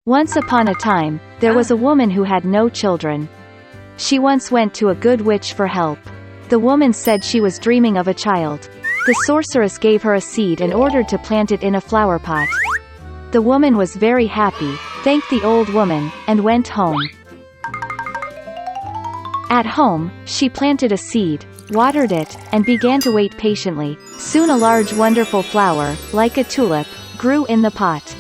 Once upon a time, there was a woman who had no children. She once went to a good witch for help. The woman said she was dreaming of a child. The sorceress gave her a seed and ordered to plant it in a flower pot. The woman was very happy, thanked the old woman, and went home. At home, she planted a seed, watered it, and began to wait patiently. Soon a large wonderful flower, like a tulip, grew in the pot.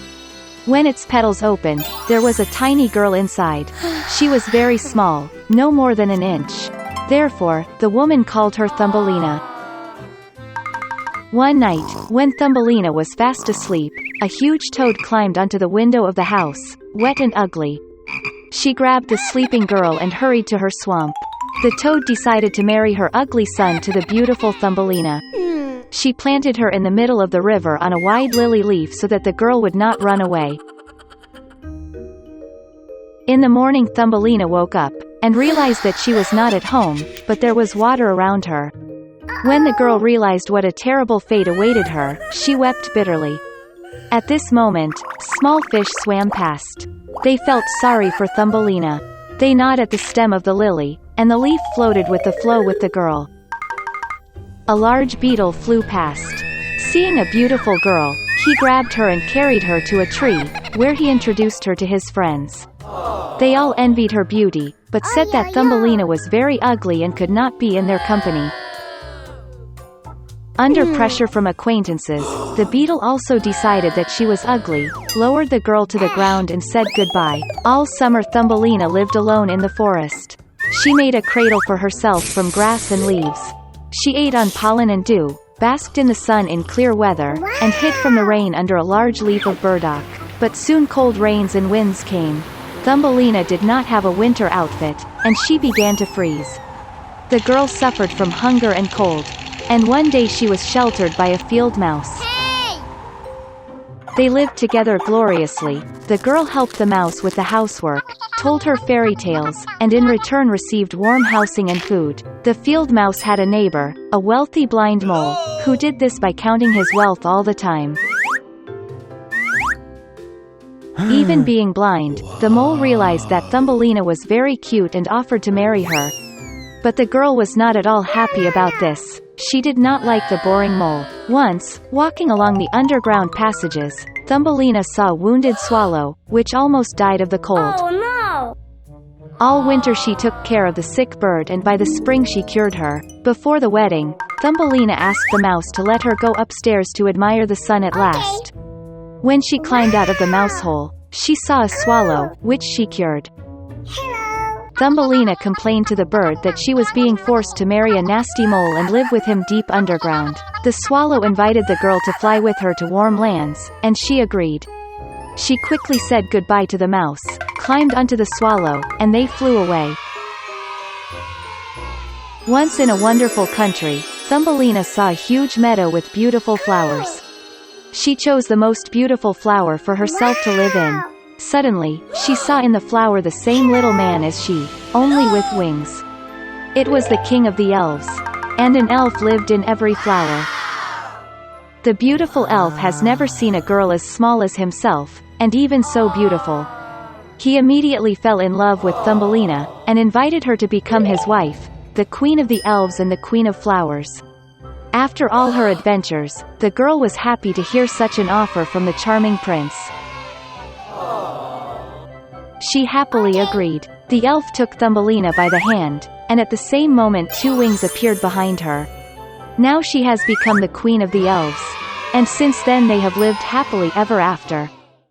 When its petals opened, there was a tiny girl inside. She was very small, no more than an inch. Therefore, the woman called her Thumbelina. One night, when Thumbelina was fast asleep, a huge toad climbed onto the window of the house, wet and ugly. She grabbed the sleeping girl and hurried to her swamp. The toad decided to marry her ugly son to the beautiful Thumbelina. She planted her in the middle of the river on a wide lily leaf so that the girl would not run away. In the morning, Thumbelina woke up, and realized that she was not at home, but there was water around her. When the girl realized what a terrible fate awaited her, she wept bitterly. At this moment, small fish swam past. They felt sorry for Thumbelina. They gnawed at the stem of the lily, and the leaf floated with the flow with the girl. A large beetle flew past. Seeing a beautiful girl, he grabbed her and carried her to a tree, where he introduced her to his friends. They all envied her beauty, but said that Thumbelina was very ugly and could not be in their company. Under pressure from acquaintances, the beetle also decided that she was ugly, lowered the girl to the ground and said goodbye. All summer Thumbelina lived alone in the forest. She made a cradle for herself from grass and leaves. She ate on pollen and dew, basked in the sun in clear weather, and hid from the rain under a large leaf of burdock. But soon cold rains and winds came. Thumbelina did not have a winter outfit, and she began to freeze. The girl suffered from hunger and cold, and one day she was sheltered by a field mouse. Hey! They lived together gloriously. The girl helped the mouse with the housework, told her fairy tales, and in return received warm housing and food. The field mouse had a neighbor, a wealthy blind mole, who did this by counting his wealth all the time. Even being blind, the mole realized that Thumbelina was very cute and offered to marry her. But the girl was not at all happy about this. She did not like the boring mole. Once, walking along the underground passages, Thumbelina saw a wounded swallow, which almost died of the cold. Oh no! All winter she took care of the sick bird, and by the spring she cured her. Before the wedding, Thumbelina asked the mouse to let her go upstairs to admire the sun at last. When she climbed out of the mouse hole, she saw a swallow, which she cured. Hello! Thumbelina complained to the bird that she was being forced to marry a nasty mole and live with him deep underground. The swallow invited the girl to fly with her to warm lands, and she agreed. She quickly said goodbye to the mouse, climbed onto the swallow, and they flew away. Once in a wonderful country, Thumbelina saw a huge meadow with beautiful flowers. She chose the most beautiful flower for herself to live in. Suddenly, she saw in the flower the same little man as she, only with wings. It was the king of the elves. And an elf lived in every flower. The beautiful elf has never seen a girl as small as himself, and even so beautiful. He immediately fell in love with Thumbelina, and invited her to become his wife, the queen of the elves and the queen of flowers. After all her adventures, the girl was happy to hear such an offer from the charming prince. She happily agreed. The elf took Thumbelina by the hand, and at the same moment 2 wings appeared behind her. Now she has become the queen of the elves. And since then they have lived happily ever after.